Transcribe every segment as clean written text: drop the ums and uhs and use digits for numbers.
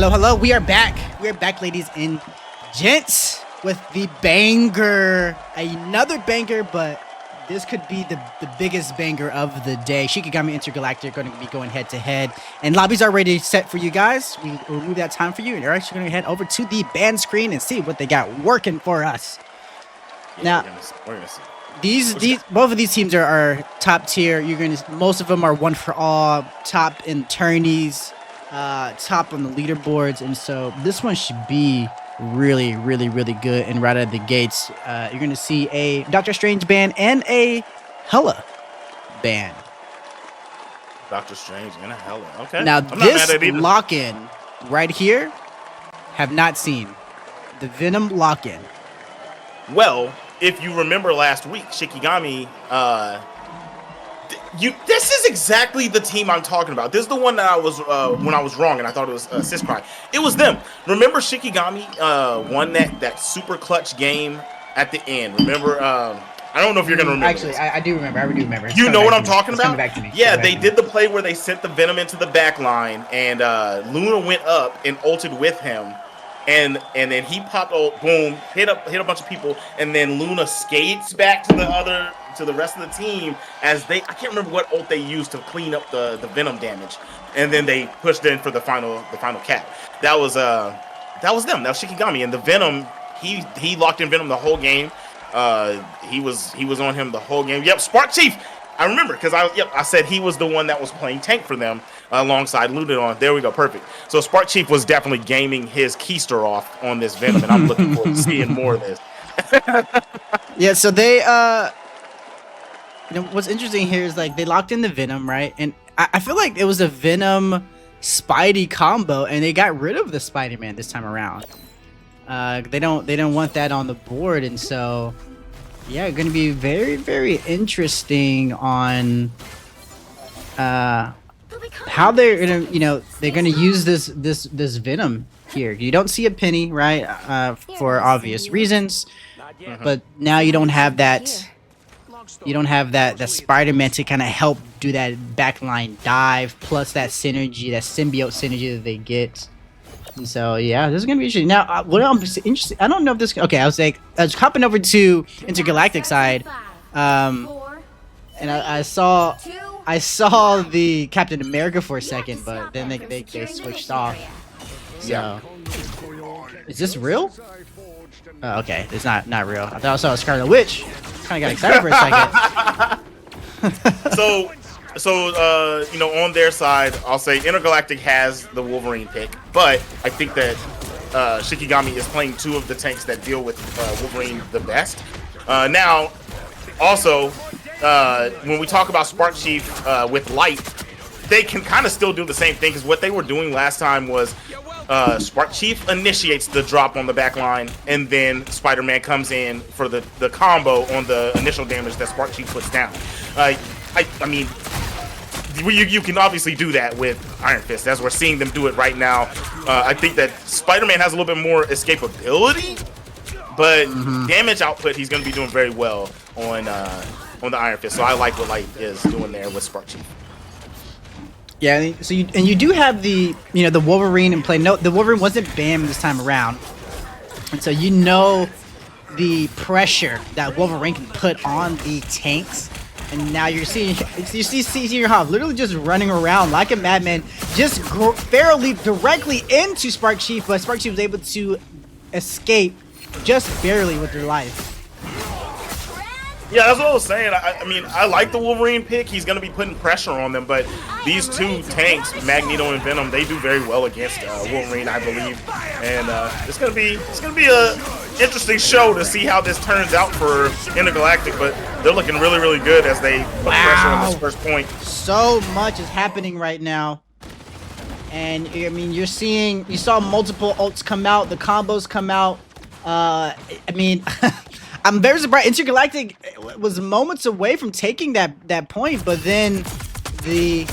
Hello, hello. We are back. We are back, ladies and gents, with the banger. Another banger, but this could be the biggest banger of the day. Shikigami Intergalactic are going to be going head to head, and lobbies are already set for you guys. We will remove that time for you, and you're actually going to head over to the ban screen and see what they got working for us. Yeah, now, we're gonna see. Both of these teams are top tier. Most of them are one for all, top in tourneys, top on the leaderboards, and so this one should be really, really, really good. And right out of the gates, you're gonna see a Doctor Strange ban and a Hela ban. Doctor Strange and a Hela. Okay. Now I'm not this mad at either. lock-in right here, have not seen the Venom lock-in. Well, if you remember last week, Shikigami, this is exactly the team I'm talking about. This is the one that I was when I was wrong and I thought it was Siscry. It was them. Remember Shikigami won that super clutch game at the end. Remember? I don't know if you're gonna remember. Actually, I do remember. I do remember. You know what I'm talking about? Coming back to me. Yeah, they did the play where they sent the Venom into the back line, and Luna went up and ulted with him. And then he popped ult, boom, hit a bunch of people, and then Luna skates back to the rest of the team as I can't remember what ult they used to clean up the Venom damage, and then they pushed in for the final cap. That was them. That was Shikigami, and the Venom. He locked in Venom the whole game. He was on him the whole game. Yep, Spark Chief. I remember because I said he was the one that was playing tank for them alongside Ludon. There we go, perfect. So Spark Chief was definitely gaming his keister off on this Venom, and I'm looking forward to seeing more of this. Yeah, so they what's interesting here is like they locked in the Venom, right? And I feel like it was a Venom Spidey combo, and they got rid of the Spider-Man this time around. They don't want that on the board, and so yeah, going to be very, very interesting on how they're gonna use this Venom here. You don't see a penny, right? For obvious reasons, but now you don't have that. You don't have that Spider-Man to kind of help do that backline dive, plus that synergy, that symbiote synergy that they get. And so yeah, this is gonna be interesting. Now, what I'm interested, I don't know if this. Okay, I was hopping over to Intergalactic side, and I saw the Captain America for a second, but then they switched off. So, is this real? Oh, okay, it's not real. I thought I saw a Scarlet Witch. Kind of got excited for a second. So, on their side, I'll say Intergalactic has the Wolverine pick, but I think that Shikigami is playing two of the tanks that deal with Wolverine the best. Now, also, when we talk about Spark Chief with Light, they can kind of still do the same thing, because what they were doing last time was Spark Chief initiates the drop on the back line, and then Spider-Man comes in for the combo on the initial damage that Spark Chief puts down. I mean, you can obviously do that with Iron Fist, as we're seeing them do it right now. I think that Spider-Man has a little bit more escapability, but damage output, he's going to be doing very well on the Iron Fist. So I like what Light is doing there with Spark Chief. Yeah, so you do have the Wolverine in play. No, the Wolverine wasn't banned this time around, and so the pressure that Wolverine can put on the tanks. And now you see Senior Hoff literally just running around like a madman, just fairly directly into Spark Chief, but Spark Chief was able to escape just barely with their life. Yeah, that's what I was saying. I mean, I like the Wolverine pick. He's going to be putting pressure on them, but these two tanks, Magneto and Venom, they do very well against Wolverine, I believe. And it's going to be a interesting show to see how this turns out for Intergalactic, but they're looking really, really good as they put pressure on this first point. So much is happening right now. And I mean, you saw multiple ults come out, the combos come out. I mean, I'm very surprised. Intergalactic was moments away from taking that point, but then the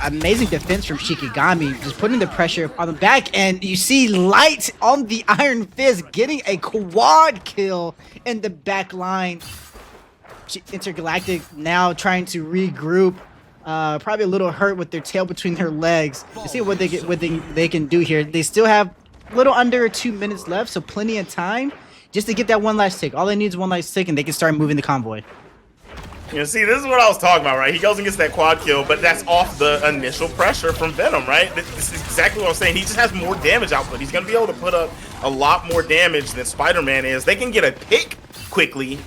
amazing defense from Shikigami, just putting the pressure on the back, and you see Light on the Iron Fist getting a quad kill in the back line. Intergalactic now trying to regroup. probably a little hurt with their tail between their legs. You see what they can do here. They still have a little under 2 minutes left, so plenty of time just to get that one last tick. All they need is one last tick, and they can start moving the convoy. You know, see, this is what I was talking about, right? He goes and gets that quad kill, but that's off the initial pressure from Venom, right? This is exactly what I'm saying. He just has more damage output. He's going to be able to put up a lot more damage than Spider-Man is. They can get a pick quickly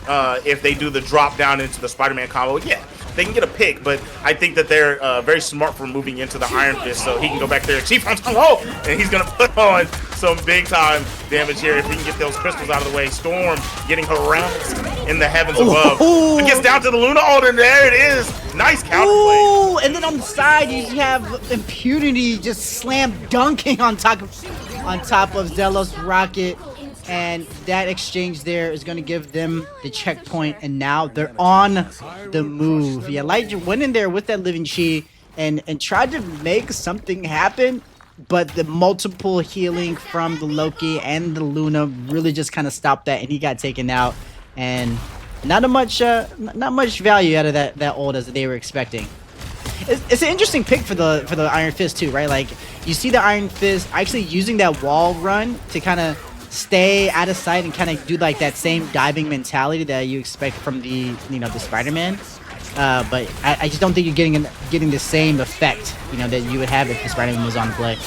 if they do the drop down into the Spider-Man combo. Yeah, they can get a pick, but I think that they're very smart for moving into the Iron Fist, so he can go back there, Chief Hung-Ho, and he's going to put on some big-time damage here if he can get those crystals out of the way. Storm getting harassed in the heavens above. It gets down to the Luna ult, and there it is. Nice counterplay. Ooh, and then on the side, you have Impunity just slam dunking on top of Zelos Rocket. And that exchange there is going to give them the checkpoint, and now they're on the move. Yeah, Light went in there with that Living Chi and tried to make something happen, but the multiple healing from the Loki and the Luna really just kind of stopped that, and he got taken out. And not much value out of that ult as they were expecting. It's an interesting pick for the Iron Fist too, right? Like, you see the Iron Fist actually using that wall run to kind of stay out of sight and kind of do like that same diving mentality that you expect from the the Spider-Man. But I just don't think you're getting the same effect that you would have if the Spider-Man was on play. Man,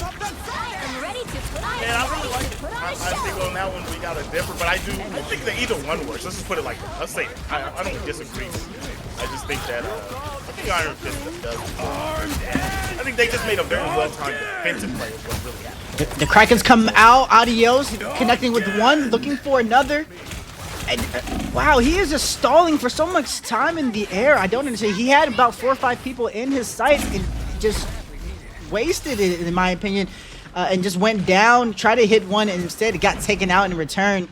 I really like it. I think on that one we got a differ, but I think that either one works. Let's just put it like this. Let's say I don't disagree. I just think that I think Iron Fist does. I think they just made a very well-timed defensive play is what really happened. The Krakens come out, Adios, connecting with one, looking for another. And, wow, he is just stalling for so much time in the air. I don't understand. He had about 4 or 5 people in his sights and just wasted it, in my opinion, and just went down, tried to hit one, and instead it got taken out in return.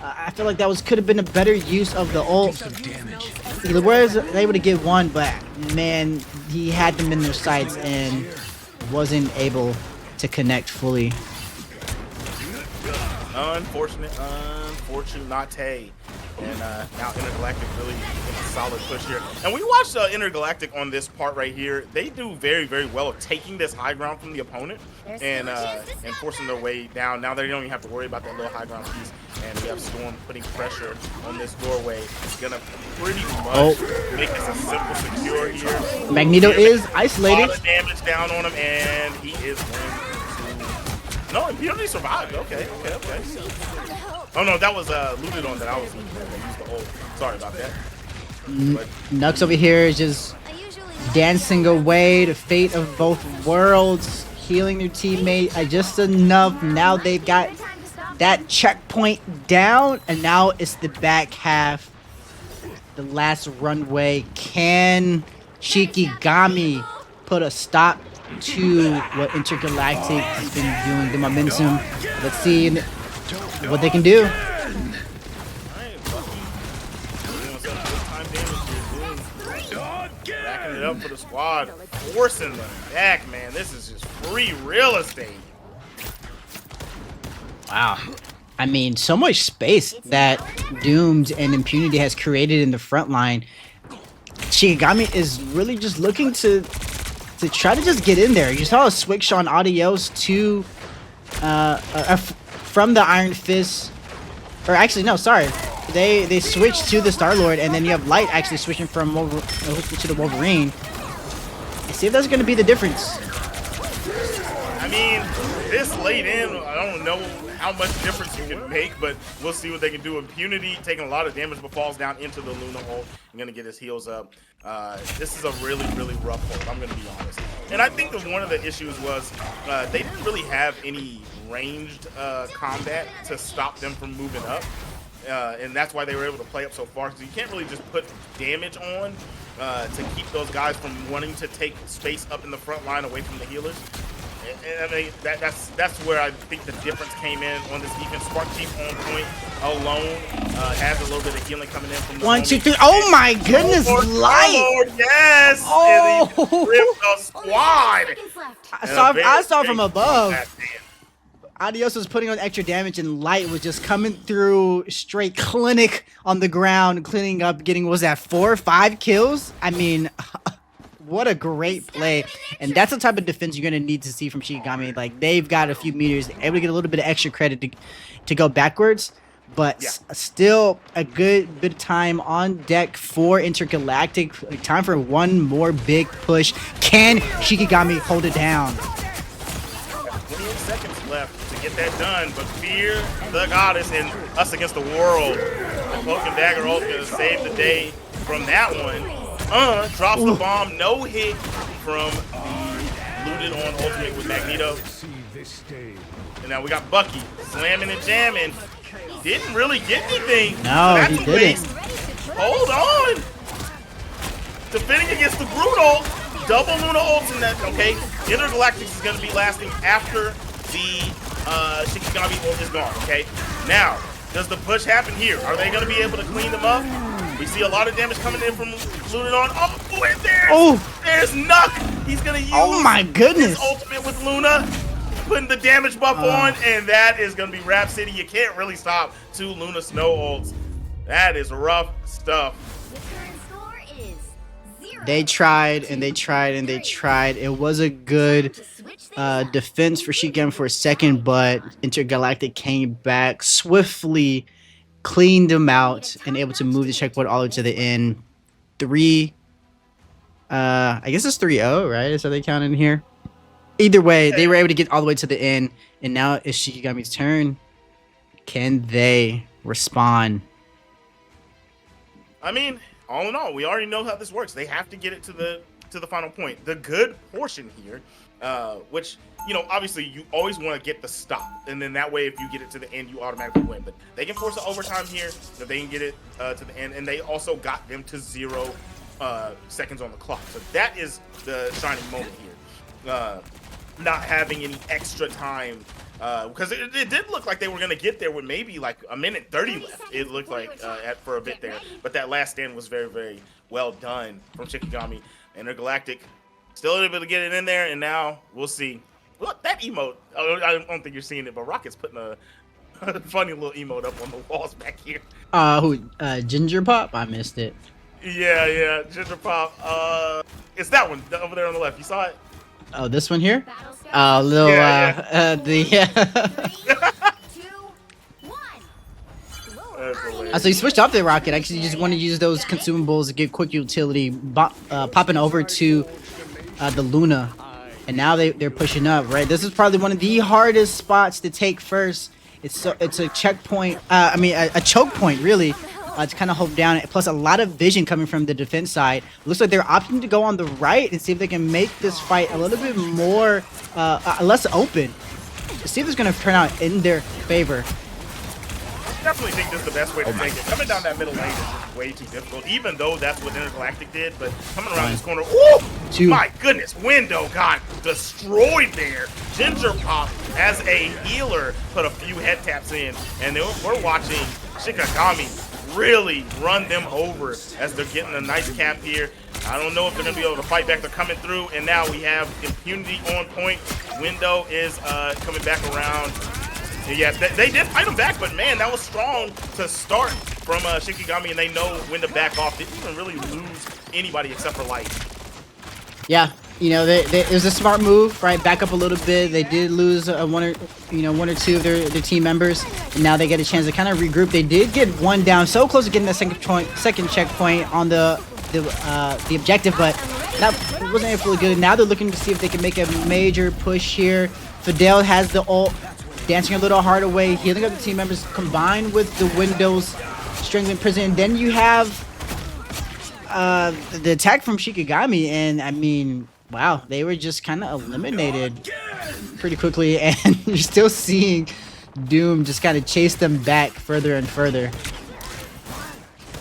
I feel like that could have been a better use of the ult. He was able to get one, but man, he had them in their sights and wasn't able to connect fully. Unfortunate. And now Intergalactic really in a solid push here. And we watched Intergalactic on this part right here. They do very, very well of taking this high ground from the opponent and forcing their way down. Now they don't even have to worry about that little high ground piece. And we have Storm putting pressure on this doorway. It's gonna pretty much make this a simple secure here. Magneto is isolated. A lot of damage down on him, and he is going to... No, Impunity survived. Okay. Oh no, that was looted on that I was looting at. I used the ult. Sorry about that. Nux over here is just dancing away the fate of both worlds, healing their teammate just enough. Now they've got that checkpoint down, and now it's the back half, the last runway. Can Shikigami put a stop to what Intergalactic has been doing, the momentum? Let's see what they can do. Backing it up for the squad, forcing them back, man. This is just free real estate. Wow. I mean, so much space that Doomed and Impunity has created in the front line. Shikigami is really just looking to try to just get in there. You saw a switch on Adios to from the Iron Fist, or actually no, sorry, they switched to the Star-Lord, and then you have Light actually switching from to the Wolverine. Let's see if that's going to be the difference. I mean, this late in, I don't know how much difference you can make, but we'll see what they can do. Impunity taking a lot of damage, but falls down into the Luna hole. I'm going to get his heals up. This is a really, really rough hole, I'm going to be honest. And I think that one of the issues was they didn't really have any ranged combat to stop them from moving up. And that's why they were able to play up so far, because you can't really just put damage on to keep those guys from wanting to take space up in the front line away from the healers. And I mean, that's where I think the difference came in on this defense. Spark Chief on point alone has a little bit of healing coming in from the 1, 2, 3. Oh my goodness, Light! Yes! Oh! And he ripped the squad! I saw from above. Adios was putting on extra damage, and Light was just coming through straight clinic on the ground, cleaning up, getting, was that 4 or 5 kills? I mean, what a great play. And that's the type of defense you're going to need to see from Shikigami. Like, they've got a few meters, able to get a little bit of extra credit to go backwards. But still a good bit of time on deck for Intergalactic. Time for one more big push. Can Shikigami hold it down? 28 seconds left to get that done, but fear the goddess and us against the world. The Cloak and Dagger ult gonna save the day from that one. Drops the bomb, no hit from the looted on ultimate with Magneto. And now we got Bucky slamming and jamming. Didn't really get anything. No, he didn't. Hold on. Defending against the Brutal. Double Luna ults in that. Okay, Intergalactic is going to be lasting after the Shikigami ult is gone. Okay, now does the push happen here? Are they going to be able to clean them up? We see a lot of damage coming in from Lunadon. Oh, and there's Nuck. He's going to use my goodness his ultimate with Luna, putting the damage buff on, and that is going to be Rap City. You can't really stop two Luna Snow ults. That is rough stuff. They tried and they tried and they tried. It was a good defense for Shikigami for a second, but Intergalactic came back swiftly, cleaned them out, and able to move the checkpoint all the way to the end. I guess it's 3-0, right? Is how they count in here. Either way, they were able to get all the way to the end, and now it's Shikigami's turn. Can they respond? I mean, all in all, we already know how this works. They have to get it to the final point. The good portion here, which, you know, obviously you always want to get the stop, and then that way if you get it to the end, you automatically win. But they can force the overtime here, so they can get it to the end, and they also got them to 0 seconds on the clock. So that is the shining moment here. Not having any extra time, because it did look like they were going to get there with maybe like a minute 30 left. It looked like for a bit there, but that last stand was very, very well done from Shikigami. Intergalactic still able to get it in there, and now we'll see. Look, that emote, I don't think you're seeing it, but Rocket's putting a funny little emote up on the walls back here. Ginger Pop? I missed it. Yeah, Ginger Pop. It's that one over there on the left. You saw it? Oh, this one here? Oh, little, so you switched off the rocket. Actually, you just want to use those consumables to get quick utility, popping over to the Luna. And now they're pushing up, right? This is probably one of the hardest spots to take first. It's a checkpoint, a choke point, really. To kind of hold down, plus a lot of vision coming from the defense side. Looks like they're opting to go on the right and see if they can make this fight a little bit more, less open. See if it's going to turn out in their favor. I definitely think this is the best way to take it. Coming down that middle lane is just way too difficult, even though that's what Intergalactic did. But coming around this corner, my goodness, Window got destroyed there. Ginger Pop, as a healer, put a few head taps in, and we're watching Shikigami really run them over as they're getting a nice cap here. I don't know if they're going to be able to fight back. They're coming through, and now we have impunity on point. Window is coming back around. Yeah, they did fight him back, but man, that was strong to start from Shikigami, and they know when to back off. Didn't even really lose anybody except for Light. Yeah, you know, it was a smart move, right? Back up a little bit. They did lose one or two of their team members, and now they get a chance to kind of regroup. They did get one down, so close to getting that second checkpoint on the objective, but that wasn't really good. Now they're looking to see if they can make a major push here. Fidel has the ult, dancing a little hard away, healing up the team members, combined with the Windows strangling prison. And then you have the attack from Shikigami, and I mean, wow, they were just kind of eliminated pretty quickly, and you're still seeing Doom just kind of chase them back further and further.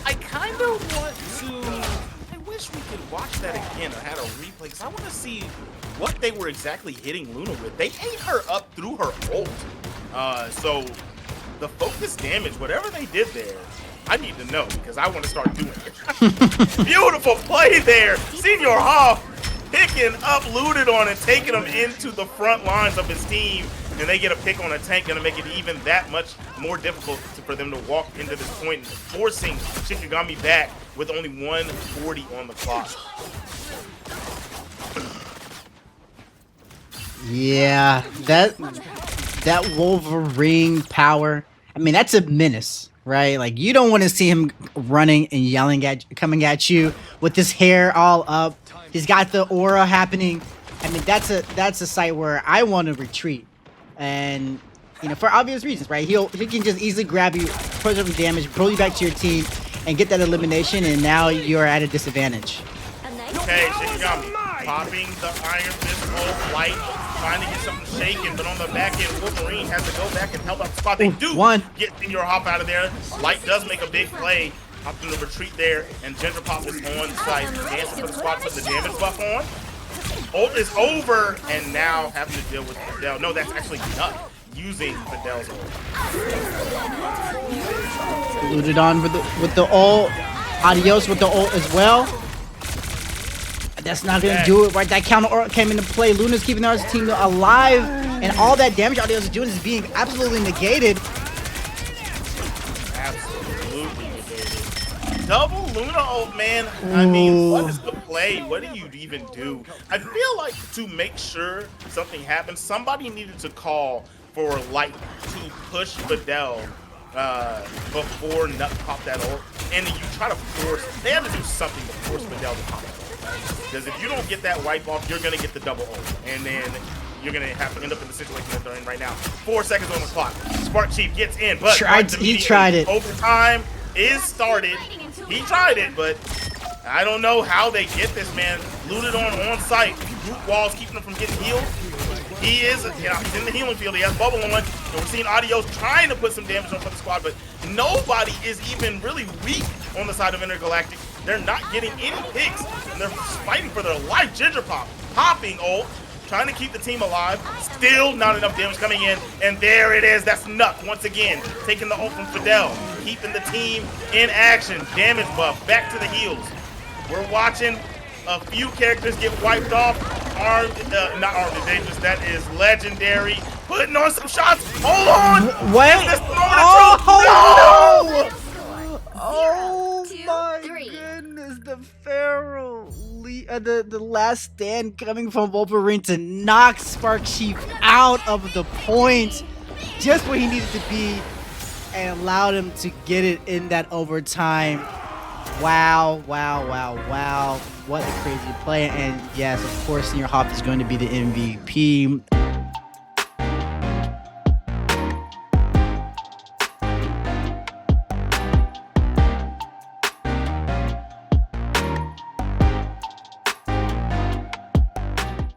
I kind of want to, I wish we could watch that again or had a replay, because I want to see what they were exactly hitting Luna with. They ate her up through her ult. So the focus damage, whatever they did there, I need to know, because I want to start doing it. Beautiful play there. Senior Hoff picking up Lunadon and taking him into the front lines of his team. And they get a pick on a tank, going to make it even that much more difficult for them to walk into this point, forcing Shikigami back with only 140 on the clock. Yeah, that Wolverine power. I mean, that's a menace, right? Like you don't want to see him running and yelling coming at you with his hair all up. He's got the aura happening. I mean, that's a sight where I want to retreat, and for obvious reasons, right? He can just easily grab you, put some damage, pull you back to your team, and get that elimination. And now you're at a disadvantage. Okay, Shikigami popping the Iron Fist ult, Light trying to get something shaken, but on the back end, Wolverine has to go back and help out the spot. They do get Senior Hop out of there. Light does make a big play, opting to retreat there, and Ginger Pop is on site, dancing for the squad, put the damage buff on. Ult is over, and now having to deal with Fidel. No, that's actually not using Fidel's ult. Looted on with the ult. Adios with the ult as well. That's not gonna do it, right? That counter ult came into play. Luna's keeping our team alive, and all that damage Adios is doing is being absolutely negated. Absolutely negated. Double Luna ult, man. I mean, what is the play? What do you even do? I feel like to make sure something happens, somebody needed to call for Light to push Fidel before Nut popped that ult, and you try to force. They had to do something to force Fidel to pop it. Because if you don't get that wipe off, you're going to get the double ult. And then you're going to have to end up in the situation that they're in right now. 4 seconds on the clock. Spark Chief gets in, but he tried it. Overtime is started. He tried it, but I don't know how they get this, man. Looted on site. Group walls keeping him from getting healed. He is, he's in the healing field. He has bubble on. And we're seeing Adios trying to put some damage on for the squad, but nobody is even really weak on the side of Intergalactic. They're not getting any picks, and they're fighting for their life. Ginger Pop popping ult, trying to keep the team alive. Still not enough damage coming in, and there it is. That's Nuck once again, taking the ult from Fidel, keeping the team in action. Damage buff, back to the heals. We're watching a few characters get wiped off. Not armed and dangerous. That is legendary. Putting on some shots. Hold on. Wait. Oh, no. Oh my goodness, the Pharaoh, the last stand coming from Wolverine to knock Spark Chief out of the point, just where he needed to be, and allowed him to get it in that overtime. Wow, wow, wow, wow. What a crazy play. And yes, of course, Senior Hop is going to be the MVP.